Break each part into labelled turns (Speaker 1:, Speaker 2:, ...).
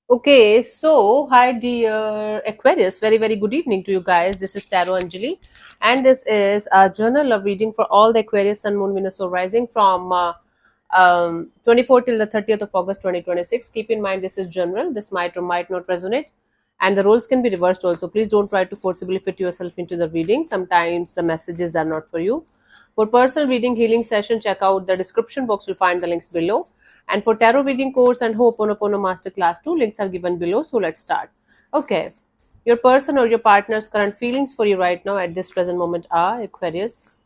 Speaker 1: Okay, so hi dear Aquarius, very good evening to you guys. This is Tarot Anjali, and this is a journal of reading for all the Aquarius Sun, Moon, Venus, or Rising from 24 till the 30th of August 2026. Keep in mind this is general. This might or might not resonate, and the roles can be reversed also. Please don't try to forcibly fit yourself into the reading. Sometimes the messages are not for you. For personal reading healing session, check out the description box. You'll find the links below. And for tarot reading course and Ho'oponopono Masterclass 2, links are given below. So let's start. Okay. Your person or your partner's current feelings for you right now at this present moment are Aquarius.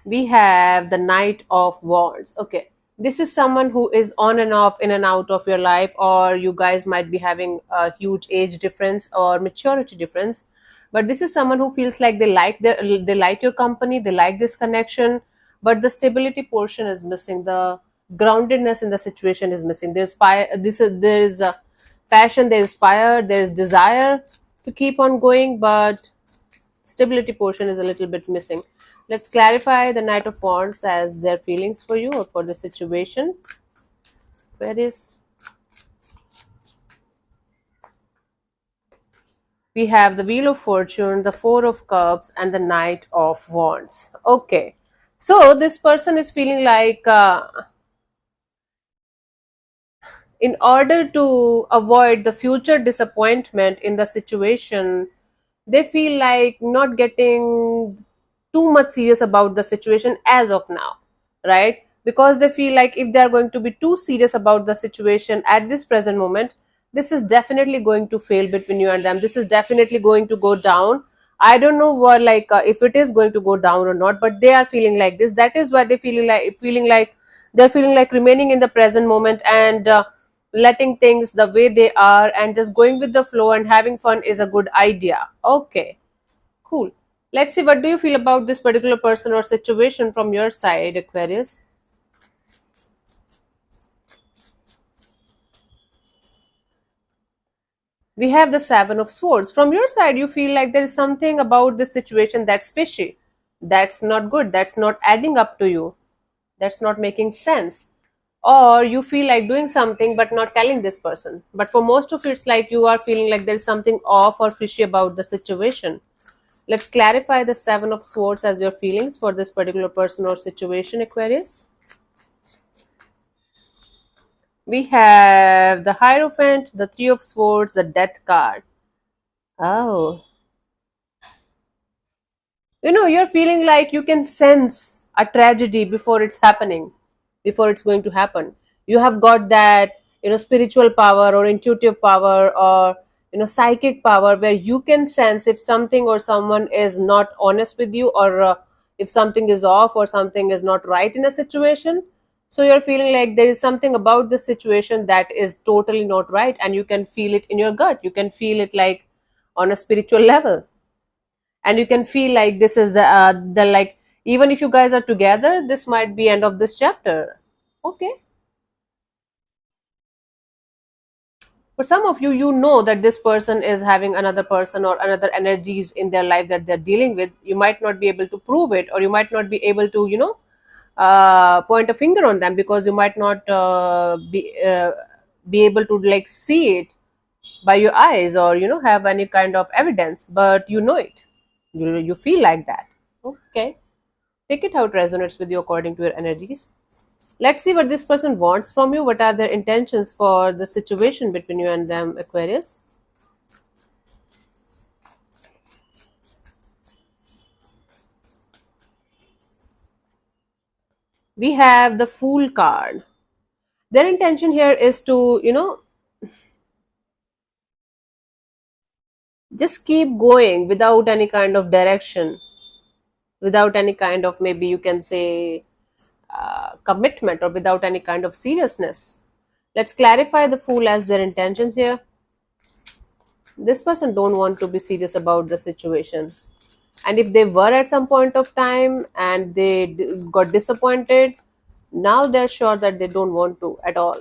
Speaker 1: We have the Knight of Wands. Okay. This is someone who is on and off, in and out of your life, or you guys might be having a huge age difference or maturity difference. But this is someone who feels like they like your company, they like this connection, but the stability portion is missing. The groundedness in the situation is missing. There's fire. There is a passion. There is fire. There is desire to keep on going, but stability portion is a little bit missing. Let's clarify the Knight of Wands as their feelings for you or for the situation. Where is we have the Wheel of Fortune, the Four of Cups, and the Knight of Wands. Okay, so this person is feeling like in order to avoid the future disappointment in the situation, they feel like not getting too much serious about the situation as of now, right? Because they feel like if they are going to be too serious about the situation at this present moment, this is definitely going to fail between you and them. This is definitely going to go down. I don't know what, if it is going to go down or not, but they are feeling like this. That is why they're feeling like remaining in the present moment and letting things the way they are and just going with the flow and having fun is a good idea. Okay, cool. Let's see, what do you feel about this particular person or situation from your side, Aquarius? We have the Seven of Swords. From your side, you feel like there is something about this situation that's fishy, that's not good, that's not adding up to you, that's not making sense. Or you feel like doing something but not telling this person. But for most of it, it's like you are feeling like there's something off or fishy about the situation. Let's clarify the Seven of Swords as your feelings for this particular person or situation, Aquarius. We have the Hierophant, the Three of Swords, the Death card. Oh, you're feeling like you can sense a tragedy before it's happening, before it's going to happen. You have got that, spiritual power or intuitive power or, psychic power where you can sense if something or someone is not honest with you or if something is off or something is not right in a situation. So you're feeling like there is something about the situation that is totally not right, and you can feel it in your gut. You can feel it like on a spiritual level, and you can feel like this is the like, even if you guys are together, this might be end of this chapter. Okay, for some of you, you know that this person is having another person or another energies in their life that they're dealing with. You might not be able to prove it, or you might not be able to point a finger on them because you might not be able to like see it by your eyes or have any kind of evidence, but you know it. You feel like that. Okay, take it how it resonates with you according to your energies. Let's see what this person wants from you. What are their intentions for the situation between you and them, Aquarius? We have the Fool card. Their intention here is to, just keep going without any kind of direction, without any kind of, maybe you can say, commitment, or without any kind of seriousness. Let's clarify the Fool as their intentions here. This person don't want to be serious about the situation, and if they were at some point of time and they got disappointed, now they're sure that they don't want to at all.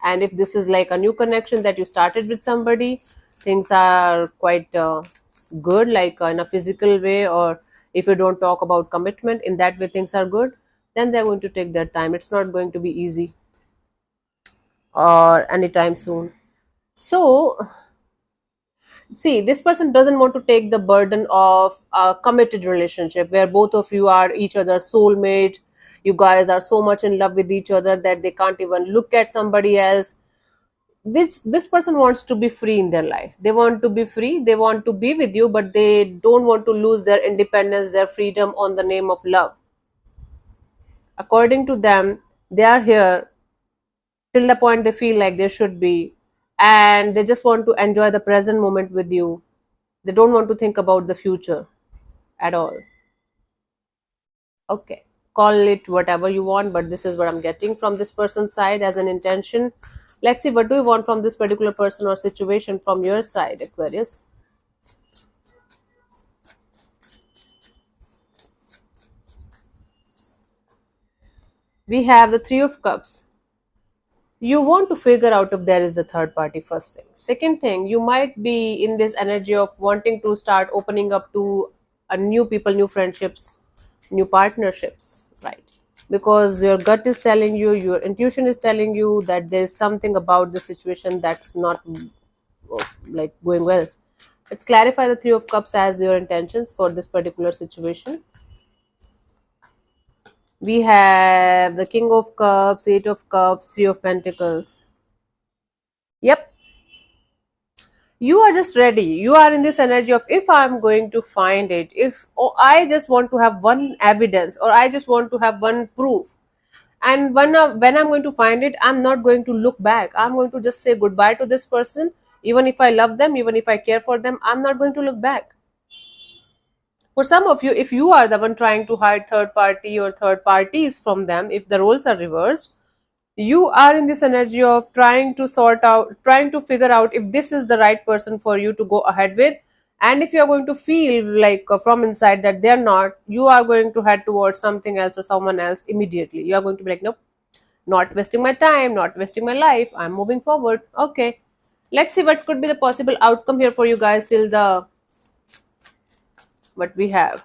Speaker 1: And if this is like a new connection that you started with somebody, things are quite good, like in a physical way, or if you don't talk about commitment in that way, things are good. then they're going to take their time. It's not going to be easy or anytime soon. So, see, this person doesn't want to take the burden of a committed relationship where both of you are each other's soulmate. You guys are so much in love with each other that they can't even look at somebody else. This person wants to be free in their life. They want to be free. They want to be with you, but they don't want to lose their independence, their freedom on the name of love. According to them, they are here till the point they feel like they should be, and they just want to enjoy the present moment with you. They don't want to think about the future at all. Okay, call it whatever you want, but this is what I'm getting from this person's side as an intention. Let's see, what do you want from this particular person or situation from your side, Aquarius? We have the Three of Cups. You want to figure out if there is a third party, first thing. Second thing, you might be in this energy of wanting to start opening up to a new people, new friendships, new partnerships, right? Because your gut is telling you, your intuition is telling you that there is something about the situation that's not like going well. Let's clarify the Three of Cups as your intentions for this particular situation. We have the King of Cups, Eight of Cups, Three of Pentacles. Yep, you are just ready. You are in this energy of, if I'm going to find it, if I just want to have one evidence, or I just want to have one proof, and when I'm going to find it, I'm not going to look back. I'm going to just say goodbye to this person. Even if I love them, even if I care for them, I'm not going to look back. For some of you, if you are the one trying to hide third party or third parties from them, if the roles are reversed, you are in this energy of trying to sort out, trying to figure out if this is the right person for you to go ahead with. And if you are going to feel like from inside that they're not, you are going to head towards something else or someone else immediately. You are going to be like, nope, not wasting my time, not wasting my life, I'm moving forward. Okay, let's see what could be the possible outcome here for you guys till the, what we have,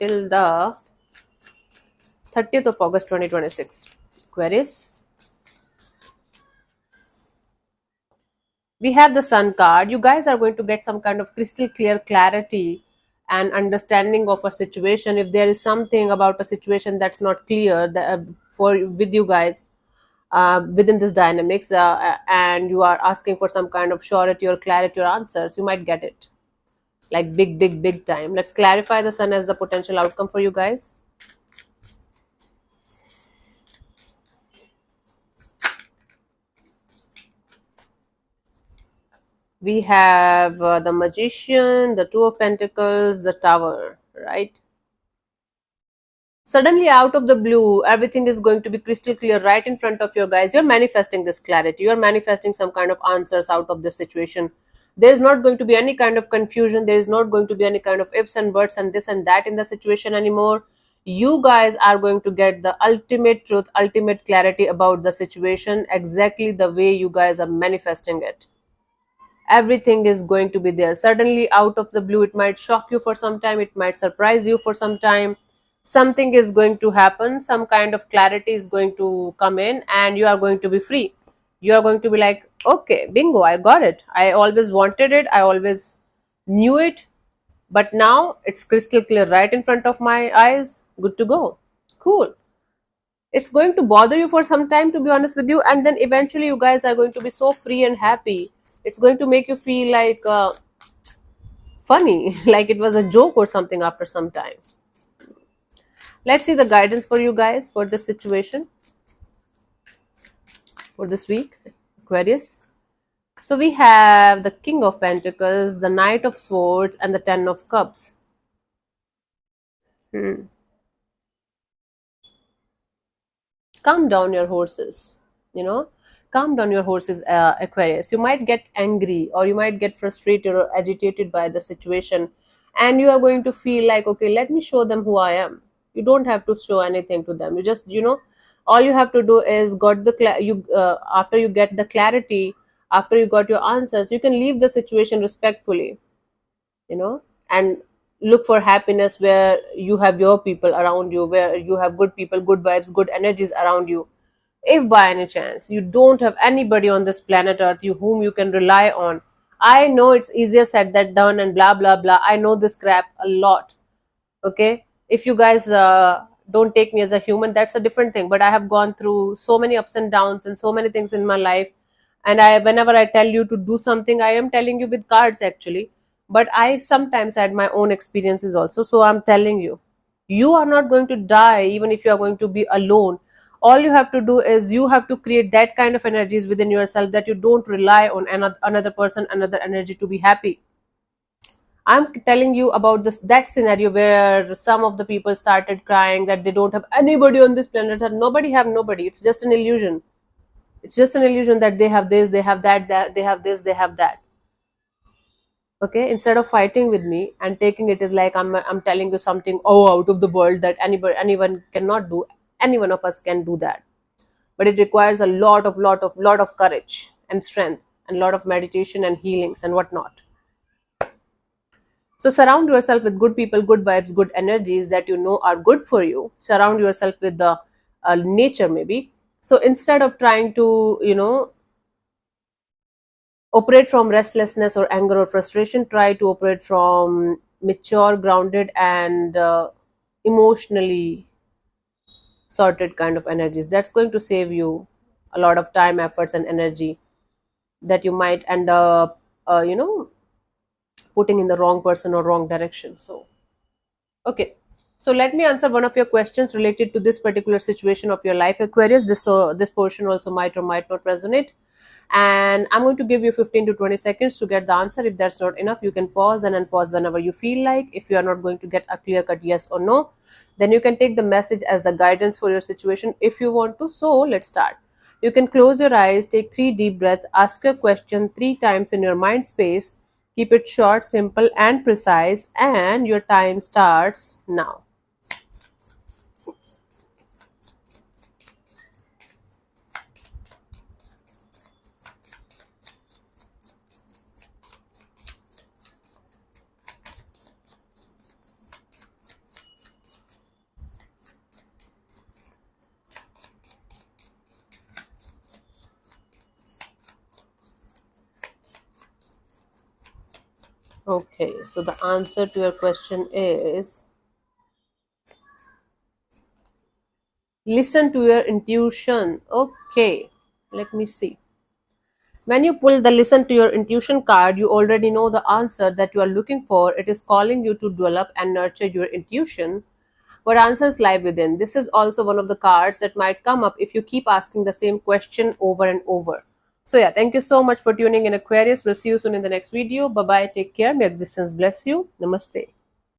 Speaker 1: till the 30th of August 2026. Aquarius, we have the Sun card. You guys are going to get some kind of crystal clear clarity and understanding of a situation. If there is something about a situation that's not clear for with you guys within this dynamics, and you are asking for some kind of surety or clarity or answers, you might get it like big time. Let's clarify the Sun as the potential outcome for you guys. We have the Magician, the Two of Pentacles, the Tower, right? Suddenly, out of the blue, everything is going to be crystal clear right in front of your guys. You're manifesting this clarity. You're manifesting some kind of answers out of this situation. There's not going to be any kind of confusion. There is not going to be any kind of ifs and buts and this and that in the situation anymore. You guys are going to get the ultimate truth, ultimate clarity about the situation, exactly the way you guys are manifesting it. Everything is going to be there. Suddenly, out of the blue, it might shock you for some time, it might surprise you for some time. Something is going to happen, some kind of clarity is going to come in, and you are going to be free. You are going to be like, okay, bingo, I got it. I always wanted it, I always knew it, but now it's crystal clear right in front of my eyes. Good to go. Cool. It's going to bother you for some time, to be honest with you, and then eventually you guys are going to be so free and happy. It's going to make you feel like funny, like it was a joke or something after some time. Let's see the guidance for you guys for this situation for this week, Aquarius. So we have the King of Pentacles, the Knight of Swords, and the Ten of Cups. Calm down your horses, you know, calm down your horses, Aquarius. You might get angry or you might get frustrated or agitated by the situation, and you are going to feel like, okay, let me show them who I am. You don't have to show anything to them. You just, all you have to do is got the after you get the clarity, after you got your answers, you can leave the situation respectfully, and look for happiness where you have your people around you, where you have good people, good vibes, good energies around you. If by any chance you don't have anybody on this planet earth you whom you can rely on, I know it's easier said than done and blah blah blah, I know this crap a lot. Okay, if you guys don't take me as a human, that's a different thing, but I have gone through so many ups and downs and so many things in my life. And I, whenever I tell you to do something, I am telling you with cards actually, but I sometimes had my own experiences also, so I'm telling you, you are not going to die even if you are going to be alone. All you have to do is you have to create that kind of energies within yourself that you don't rely on another person, another energy to be happy. I'm telling you about this that scenario where some of the people started crying that they don't have anybody on this planet, and nobody have nobody. It's just an illusion. It's just an illusion that they have this, they have that they have this, they have that. Okay, instead of fighting with me and taking it as like I'm telling you something out of the world that anyone cannot do. Any one of us can do that, but it requires a lot of courage and strength and lot of meditation and healings and whatnot. So surround yourself with good people, good vibes, good energies that you know are good for you. Surround yourself with the nature, maybe. So instead of trying to, operate from restlessness or anger or frustration, try to operate from mature, grounded, and emotionally sorted kind of energies. That's going to save you a lot of time, efforts, and energy that you might end up, putting in the wrong person or wrong direction. So okay. So let me answer one of your questions related to this particular situation of your life, Aquarius. This portion also might or might not resonate. And I'm going to give you 15 to 20 seconds to get the answer. If that's not enough, you can pause and unpause whenever you feel like. If you are not going to get a clear cut yes or no, then you can take the message as the guidance for your situation if you want to. So let's start. You can close your eyes, take 3 deep breaths, ask your question 3 times in your mind space. Keep it short, simple, and precise, and your time starts now. Okay, so the answer to your question is listen to your intuition. Okay, let me see. When you pull the listen to your intuition card, you already know the answer that you are looking for. It is calling you to develop and nurture your intuition. What answers lie within? This is also one of the cards that might come up if you keep asking the same question over and over. So yeah, thank you so much for tuning in, Aquarius. We'll see you soon in the next video. Bye bye. Take care. May existence bless you. Namaste.